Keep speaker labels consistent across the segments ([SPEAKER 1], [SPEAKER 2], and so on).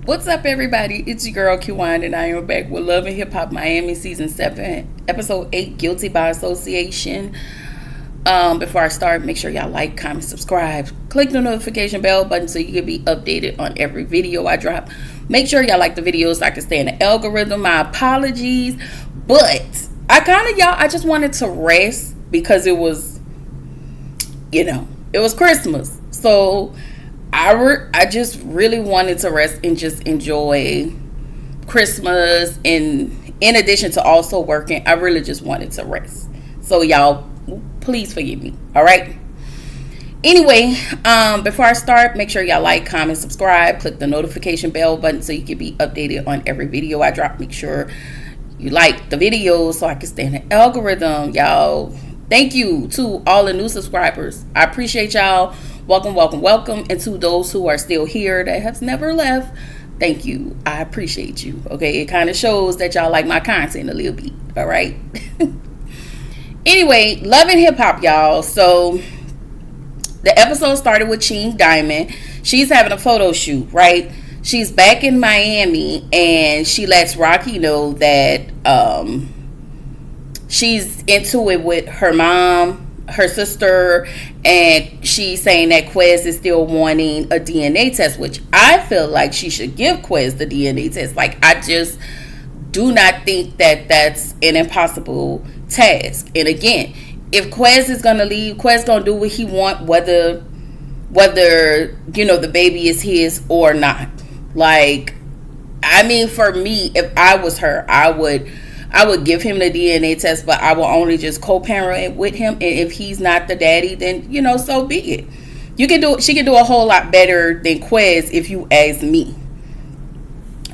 [SPEAKER 1] What's up, everybody? It's your girl Q1, and I am back with Love and Hip Hop Miami Season 7, Episode 8, Guilty by Association. Before I start, make sure y'all like, comment, subscribe. Click the notification bell button so you can be updated on every video I drop. Make sure y'all like the videos so I can stay in the algorithm. My apologies, but I just wanted to rest because it was, it was Christmas. So I just really wanted to rest and just enjoy Christmas. And in addition to also working, I really just wanted to rest. So y'all, please forgive me. All right. Anyway, before I start, make sure y'all like, comment, subscribe, click the notification bell button so you can be updated on every video I drop. Make sure you like the videos so I can stay in the algorithm, y'all. Thank you to all the new subscribers. I appreciate y'all. Welcome. And to those who are still here that have never left, thank you. I appreciate you. Okay, it kind of shows that y'all like my content a little bit. All right. Anyway, Love and Hip Hop, y'all. So the episode started with Ching Diamond. She's having a photo shoot, right? She's back in Miami, and she lets Rocky know that she's into it with her mom, her sister, and she's saying that Quez is still wanting a DNA test, which I feel like she should give Quez the DNA test. Like, I just do not think that that's an impossible task. And again, if Quez is gonna leave, Quez gonna do what he want, whether the baby is his or not. Like, I mean, for me, if I was her, I would give him the DNA test, but I will only just co-parent with him. And if he's not the daddy, then, so be it. She can do a whole lot better than Quez, if you ask me.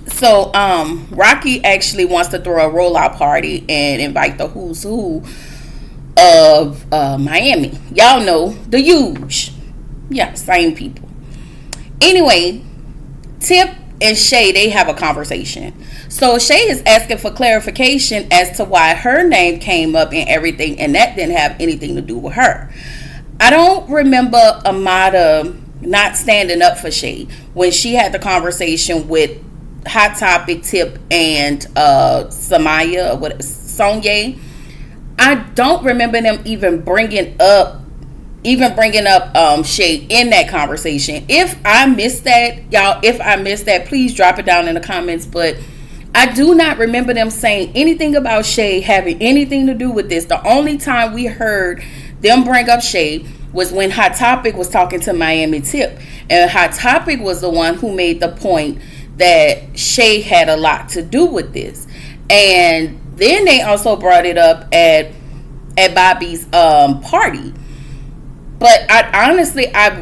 [SPEAKER 1] So, Rocky actually wants to throw a rollout party and invite the who's who of Miami. Y'all know the huge. Yeah, same people. Anyway, Tip and Shay, they have a conversation. So Shay is asking for clarification as to why her name came up and everything, and that didn't have anything to do with her. I don't remember Amada not standing up for Shay when she had the conversation with Hot Topic, Tip, and Sonye. I don't remember them even bringing up Shay in that conversation. If I missed that, y'all, please drop it down in the comments. But I do not remember them saying anything about Shay having anything to do with this. The only time we heard them bring up Shay was when Hot Topic was talking to Miami Tip, and Hot Topic was the one who made the point that Shay had a lot to do with this. And then they also brought it up at Bobby's party. But I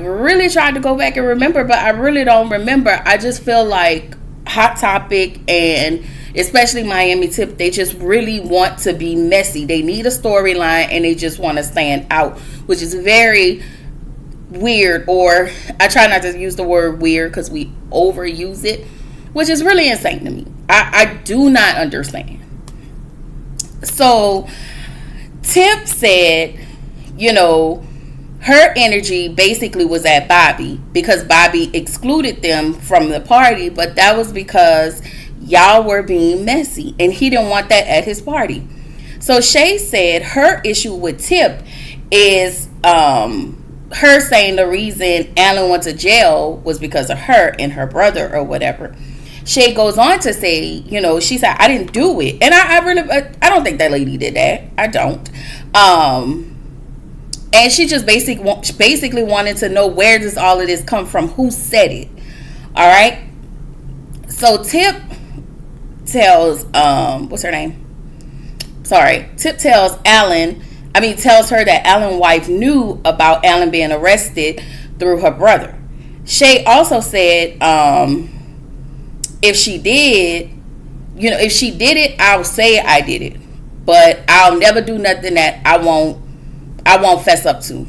[SPEAKER 1] really tried to go back and remember, but I really don't remember. I just feel like Hot Topic and especially Miami Tip, they just really want to be messy. They need a storyline and they just want to stand out, which is very weird. Or I try not to use the word weird because we overuse it, which is really insane to me. I do not understand. So Tip said, her energy basically was at Bobby because Bobby excluded them from the party, but that was because y'all were being messy and he didn't want that at his party. So Shay said her issue with Tip is her saying the reason Alan went to jail was because of her and her brother or whatever. Shay goes on to say, she said, I didn't do it. And I don't think that lady did that. I don't. And she just basically wanted to know, where does all of this come from? Who said it? All right. So Tip tells, what's her name? Sorry. Tip tells tells her that Alan's wife knew about Alan being arrested through her brother. Shay also said, if she did it, I'll say I did it. But I'll never do nothing that I won't fess up to.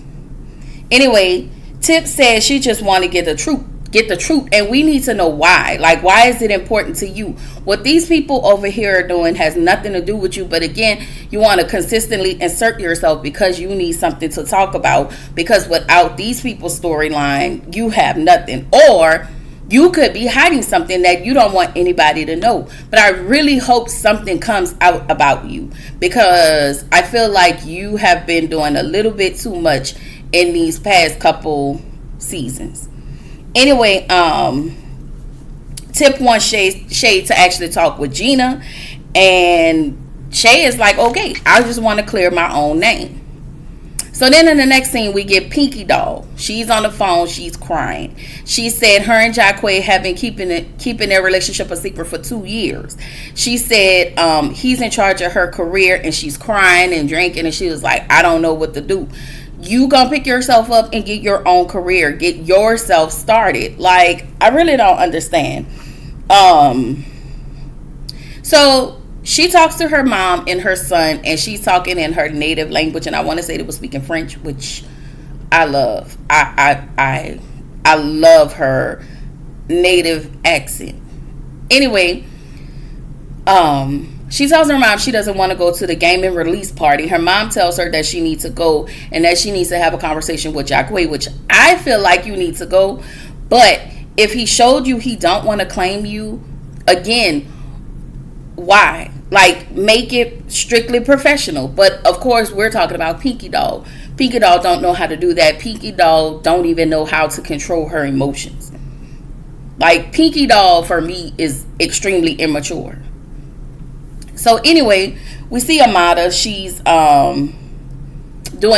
[SPEAKER 1] Anyway, Tip says she just want to get the truth, and we need to know why. Like, why is it important to you? What these people over here are doing has nothing to do with you, but again, you want to consistently insert yourself because you need something to talk about, because without these people's storyline, you have nothing. Or You could be hiding something that you don't want anybody to know. But I really hope something comes out about you, because I feel like you have been doing a little bit too much in these past couple seasons. Anyway, Tip wants Shay to actually talk with Gina, and Shay is like, okay, I just want to clear my own name. So then in the next scene, we get Pinky Doll. She's on the phone. She's crying. She said her and Jacquay have been keeping their relationship a secret for 2 years. She said he's in charge of her career, and she's crying and drinking, and she was like, I don't know what to do. You gonna pick yourself up and get your own career. Get yourself started. Like, I really don't understand. So she talks to her mom and her son, and she's talking in her native language, and I want to say they were speaking French, which I love. I love her native accent. Anyway, she tells her mom she doesn't want to go to the gaming release party. Her mom tells her that she needs to go and that she needs to have a conversation with Jacquay, which I feel like you need to go. But if he showed you he don't want to claim you, again, why? Like, make it strictly professional. But of course, we're talking about Pinky Doll. Pinky Doll don't know how to do that. Pinky Doll don't even know how to control her emotions. Like, Pinky Doll for me is extremely immature. So anyway, we see Amada. She's doing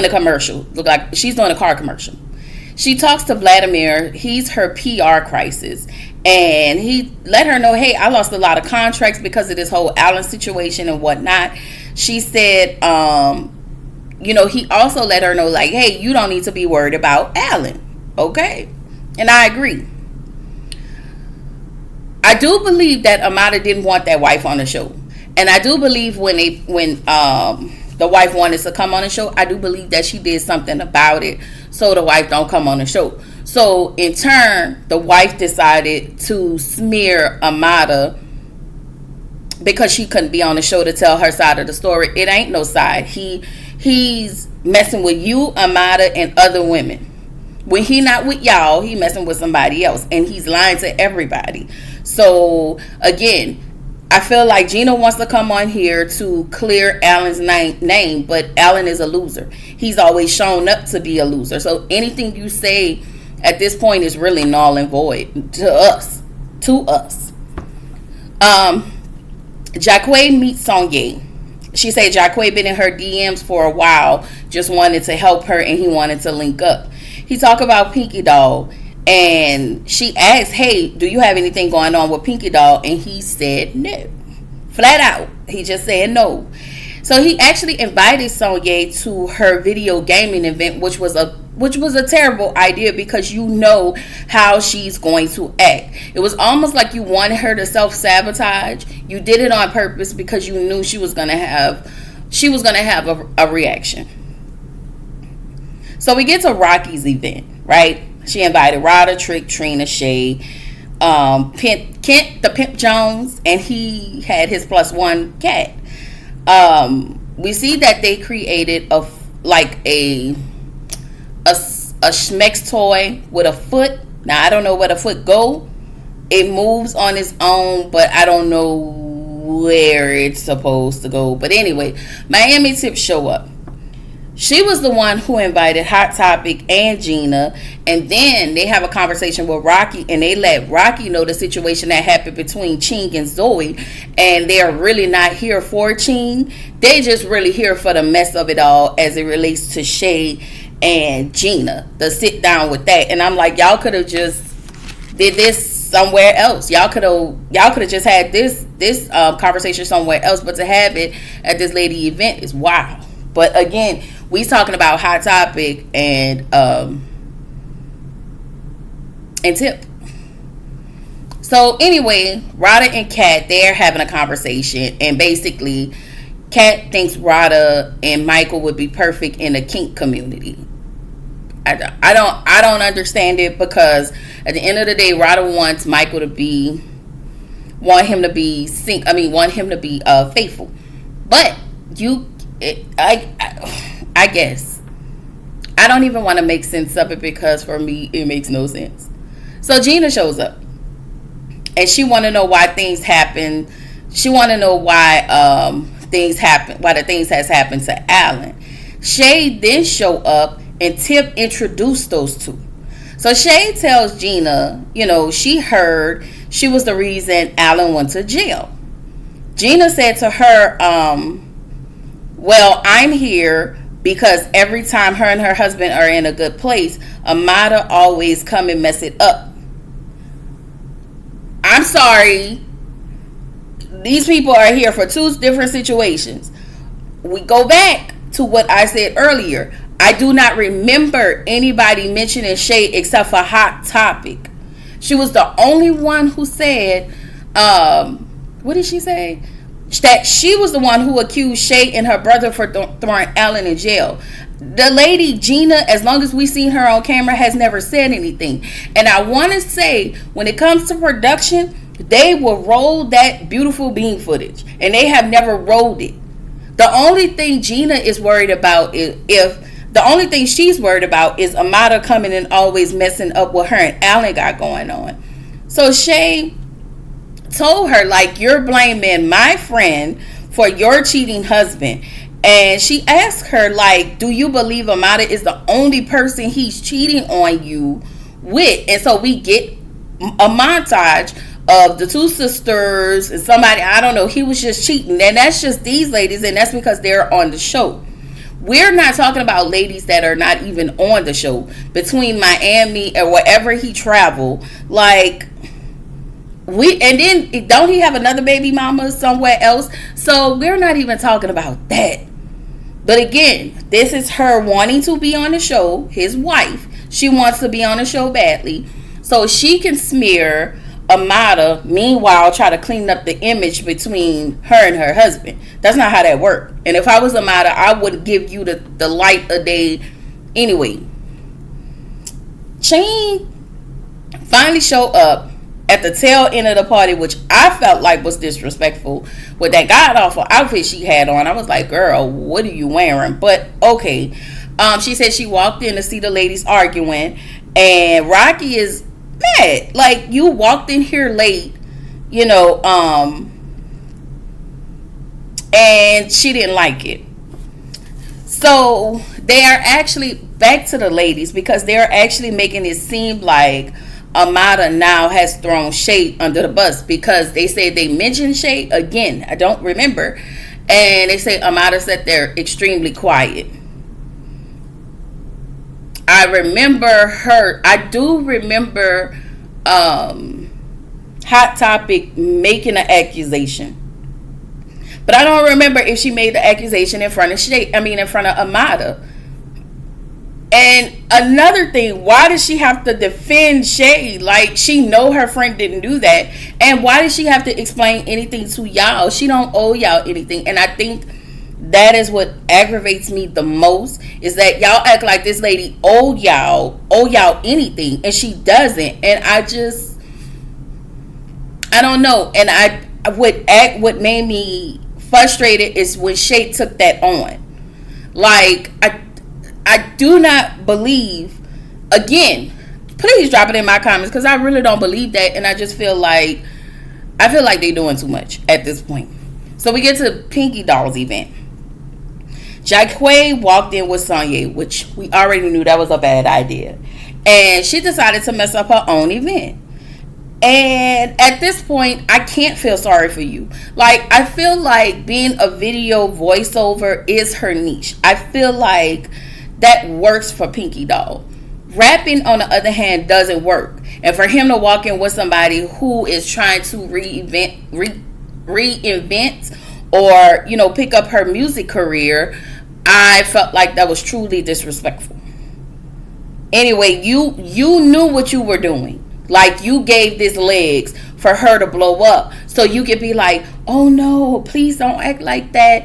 [SPEAKER 1] a commercial. Look like she's doing a car commercial. She talks to Vladimir. He's her PR crisis. And he let her know, hey, I lost a lot of contracts because of this whole Alan situation and whatnot. She said, he also let her know, like, hey, you don't need to be worried about Alan. Okay. And I agree. I do believe that Amada didn't want that wife on the show. And I do believe when the wife wanted to come on the show, I do believe that she did something about it so the wife don't come on the show. So in turn, the wife decided to smear Amada because she couldn't be on the show to tell her side of the story. It ain't no side. He's messing with you, Amada, and other women. When he not with y'all, he messing with somebody else, and he's lying to everybody. So again, I feel like Gina wants to come on here to clear Alan's name, but Alan is a loser. He's always shown up to be a loser. So anything you say at this point is really null and void to us. Jacquay meets Sonye. She said Jacquay been in her DMs for a while, just wanted to help her, and he wanted to link up. He talked about Pinky Doll, and she asked, hey, do you have anything going on with Pinky Doll? And he said no. Flat out. He just said no. So he actually invited Sonye to her video gaming event, which was a terrible idea because you know how she's going to act. It was almost like you wanted her to self-sabotage. You did it on purpose because you knew she was gonna have a reaction. So we get to Rocky's event, right? She invited Rada, Trick, Trina, Shay, Kent the Pimp Jones, and he had his +1 cat. We see that they created a Schmex toy with a foot. Now I don't know where the foot go. It moves on its own, but I don't know where it's supposed to go. But anyway, Miami Tip show up. She was the one who invited Hot Topic and Gina, and then they have a conversation with Rocky, and they let Rocky know the situation that happened between Ching and Zoe, and they're really not here for Ching. They just really here for the mess of it all as it relates to Shay and Gina, the sit down with that. And I'm like, y'all could have just did this somewhere else. Y'all could have just had this conversation somewhere else, but to have it at this lady event is wild. But again, we talking about Hot Topic and Tip. So anyway, Rada and Kat, they're having a conversation, and basically Kat thinks Rada and Michael would be perfect in a kink community. I don't understand it, because at the end of the day, Rada wants Michael to be faithful. But I guess I don't even want to make sense of it, because for me it makes no sense. So Gina shows up. and she want to know why things happen. She want to know why things happen, why the things has happened to Alan. Shay then show up, and Tip introduced those two. So Shay tells Gina, she heard she was the reason Alan went to jail. Gina said to her, well, I'm here because every time her and her husband are in a good place, Amada always come and mess it up. I'm sorry. These people are here for two different situations. We go back to what I said earlier. I do not remember anybody mentioning Shay except for Hot Topic. She was the only one who said, what did she say? That she was the one who accused Shay and her brother for throwing Alan in jail. The lady, Gina, as long as we seen her on camera, has never said anything. And I want to say, when it comes to production, they will roll that beautiful bean footage. And they have never rolled it. The only thing Gina is worried about is the only thing she's worried about is Amada coming and always messing up what her and Alan got going on. So Shay told her, like, you're blaming my friend for your cheating husband. And she asked her, like, do you believe Amada is the only person he's cheating on you with? And so we get a montage of the two sisters and somebody, I don't know, he was just cheating. And that's just these ladies, and that's because they're on the show. We're not talking about ladies that are not even on the show. Between Miami and wherever he traveled, like, and then don't he have another baby mama somewhere else? So we're not even talking about that. But again, this is her wanting to be on the show, his wife. She wants to be on the show badly so she can smear Amada, meanwhile try to clean up the image between her and her husband. That's not how that works. And if I was Amada, I would give you the light of day anyway. Shane finally showed up at the tail end of the party, which I felt like was disrespectful with that god awful outfit she had on. I was like, girl, what are you wearing? But okay. She said she walked in to see the ladies arguing, and Rocky is mad. Like, you walked in here late, and she didn't like it. So they are actually back to the ladies because they're actually making it seem like Amada now has thrown Shay under the bus because they say they mentioned Shay again. I don't remember. And they say Amada said they're extremely quiet. I do remember Hot Topic making an accusation. But I don't remember if she made the accusation in front of Amada. And another thing, why does she have to defend Shay? Like, she know her friend didn't do that. And why does she have to explain anything to y'all? She don't owe y'all anything. And I think that is what aggravates me the most, is that y'all act like this lady owe y'all anything, and she doesn't. And I don't know. And what made me frustrated is when Shay took that on. Like, I do not believe, again, please drop it in my comments, because I really don't believe that, and I just feel like they're doing too much at this point. So we get to Pinky Doll's event. Jaquay walked in with Sonye, which we already knew that was a bad idea. And she decided to mess up her own event. And at this point, I can't feel sorry for you. Like, I feel like being a video voiceover is her niche. I feel like that works for Pinky Doll. Rapping, on the other hand, doesn't work. And for him to walk in with somebody who is trying to reinvent or, pick up her music career, I felt like that was truly disrespectful. Anyway, you knew what you were doing. Like, you gave this legs for her to blow up, so you could be like, oh no, please don't act like that,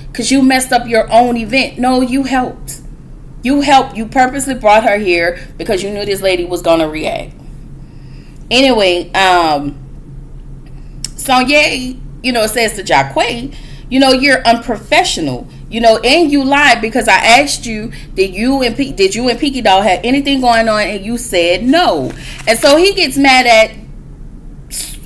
[SPEAKER 1] because you messed up your own event. No, you helped. You purposely brought her here because you knew this lady was gonna react. Anyway, Sonye, says to Jaquay, you're unprofessional, and you lied because I asked you, did you and Pinky Doll have anything going on, and you said no. And so he gets mad at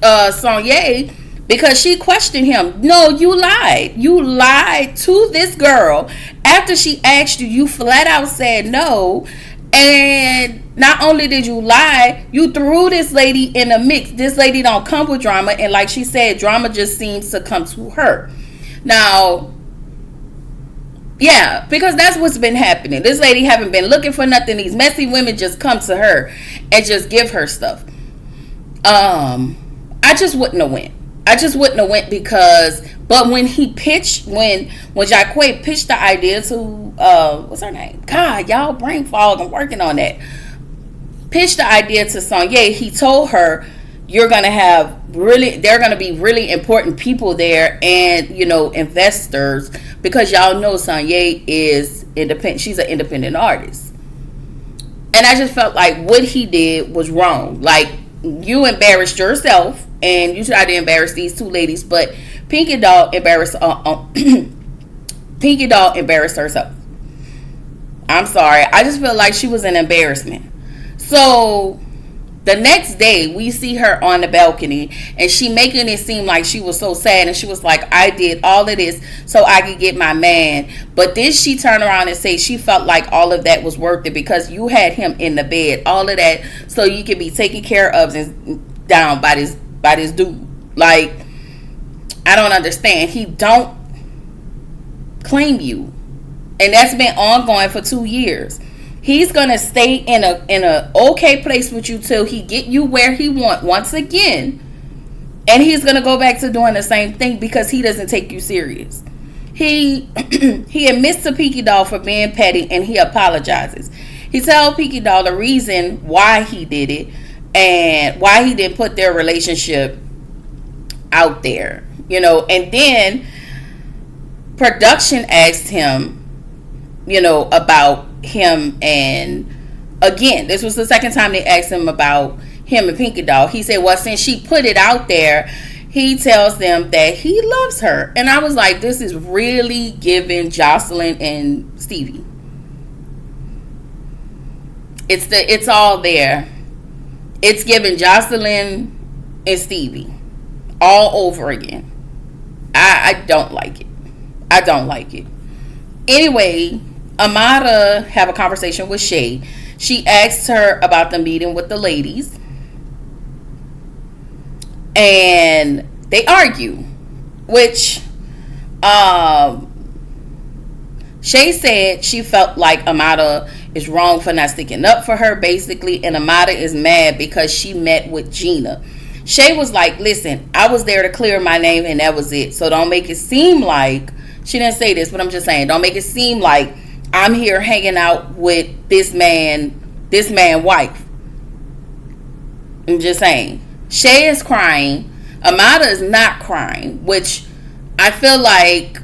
[SPEAKER 1] Sonye, because she questioned him. No, you lied. You lied to this girl after she asked you. You flat out said no. And not only did you lie, you threw this lady in a mix. This lady don't come with drama, and like she said, drama just seems to come to her. Now, yeah, because that's what's been happening. This lady haven't been looking for nothing. These messy women just come to her and just give her stuff. I just wouldn't have went. I just wouldn't have went because, but when he pitched, when Jaquae pitched the idea to, what's her name? God, y'all, brain fog, I'm working on that. Pitched the idea to Sonye, he told her, you're going to have they're going to be really important people there and, investors, because y'all know Sonye is independent. She's an independent artist. And I just felt like what he did was wrong. Like, you embarrassed yourself and you tried to embarrass these two ladies, but Pinky Doll embarrassed Pinky Doll embarrassed herself. I'm sorry. I just feel like she was an embarrassment. So the next day we see her on the balcony and she making it seem like she was so sad, and she was like, I did all of this so I could get my man. But then she turned around and say she felt like all of that was worth it because you had him in the bed, all of that so you could be taken care of and down by this dude. Like, I don't understand. He don't claim you, and that's been ongoing for 2 years. He's gonna stay in a okay place with you till he get you where he want once again, and he's gonna go back to doing the same thing because he doesn't take you serious. He admits to Pinky Doll for being petty, and he apologizes. He tells Pinky Doll the reason why he did it and why he didn't put their relationship out there, and then production asked him, about him, and again, this was the second time they asked him about him and Pinky Doll. He said, well, since she put it out there, he tells them that he loves her. And I was like, this is really giving Jocelyn and Stevie. It's all there. It's giving Jocelyn and Stevie all over again. I don't like it. I don't like it. Anyway, Amara have a conversation with Shay. She asks her about the meeting with the ladies, and they argue, which Shay said she felt like Amara is wrong for not sticking up for her, basically, and Amara is mad because she met with Gina. Shay was like, listen, I was there to clear my name and that was it, so don't make it seem like, she didn't say this, but I'm just saying, don't make it seem like I'm here hanging out with this man wife. I'm just saying. Shay is crying. Amada is not crying, which I feel like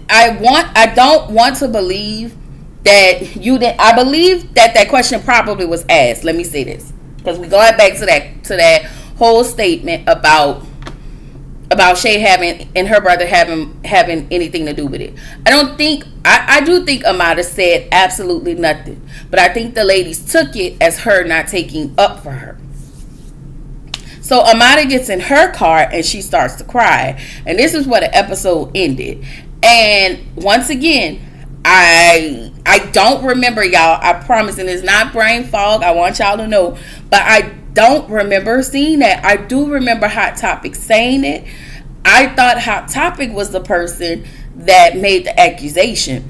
[SPEAKER 1] I don't want to believe that you didn't. I believe that question probably was asked. Let me say this, because we're going back to that whole statement about Shay having and her brother having anything to do with it. I do think Amada said absolutely nothing, but I think the ladies took it as her not taking up for her. So Amada gets in her car and she starts to cry, and this is where the episode ended. And once again, I don't remember, y'all. I promise, and it's not brain fog. I want y'all to know, but I don't remember seeing that. I do remember Hot Topic saying it. I thought Hot Topic was the person that made the accusation.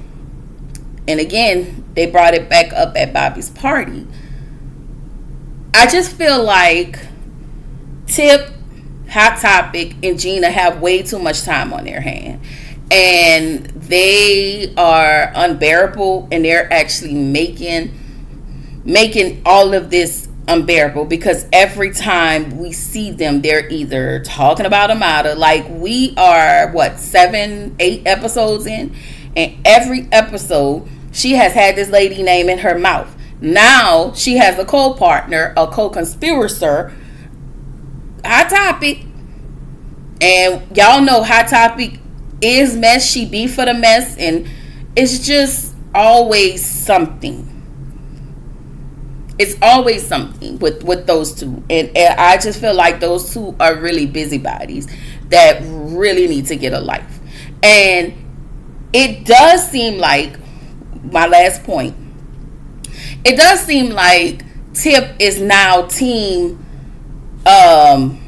[SPEAKER 1] And again, they brought it back up at Bobby's party. I just feel like Tip, Hot Topic, and Gina have way too much time on their hand. And they are unbearable, and they're actually making all of this unbearable, because every time we see them, they're either talking about Amada, like we are 7-8 episodes in, and every episode she has had this lady name in her mouth. Now she has a co-partner, a co-conspirator, Hot Topic, and y'all know Hot Topic is mess. She be for the mess, and it's just always something. It's always something with those two, and I just feel like those two are really busybodies that really need to get a life. And it does seem like, my last point, it does seem like Tip is now team Alan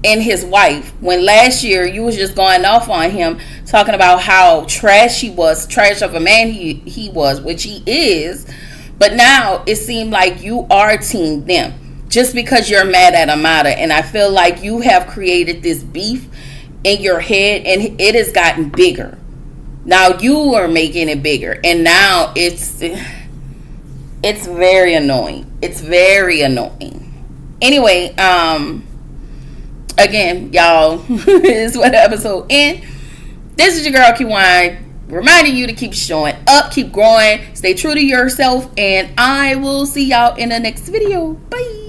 [SPEAKER 1] and his wife, when last year you was just going off on him, talking about how trash of a man he was, which he is. But now it seemed like you are team them just because you're mad at Amada. And I feel like you have created this beef in your head, and it has gotten bigger. Now you are making it bigger, and now it's very annoying. It's very annoying. Anyway, again, y'all, this is where the episode ends. This is your girl Kiwan, reminding you to keep showing up, keep growing, stay true to yourself, and I will see y'all in the next video. Bye.